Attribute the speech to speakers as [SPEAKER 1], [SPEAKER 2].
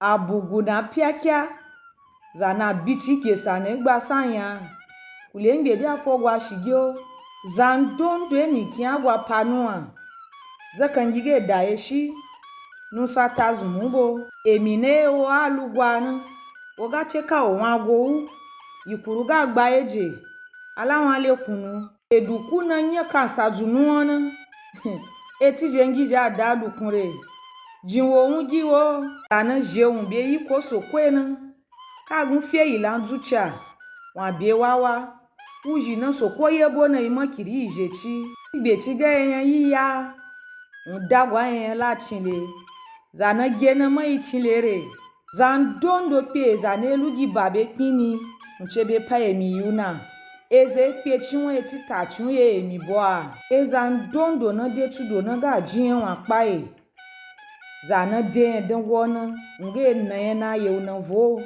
[SPEAKER 1] abugu na piakia zana bichi kesa ne gba sanya kulenge dia fogwa shigyo zandondo enikia gwa panua zakangige daeshi nusa tazumubo emine o alugwana oga cheka o wago yikuruga gba eje alawan lekunu eduku na nya kasazunu ona eti jengije adadukunre jinwo ungiwo ana jeun be yi ko sokwena kagun fie ilan zucha wa be wawa uji na sokoye bona imakiri ijechi igbechi ga yan yiya ndagwa yan la chinle zana gena mai chinlere zan dondo pe zanelugi babe kini nchebe pa emi yuna eze pe chinwe ti tachun ye emi boa ezan dondo na de tudo na ga jiyan wa pae zana de den wona nge na yana ye na vo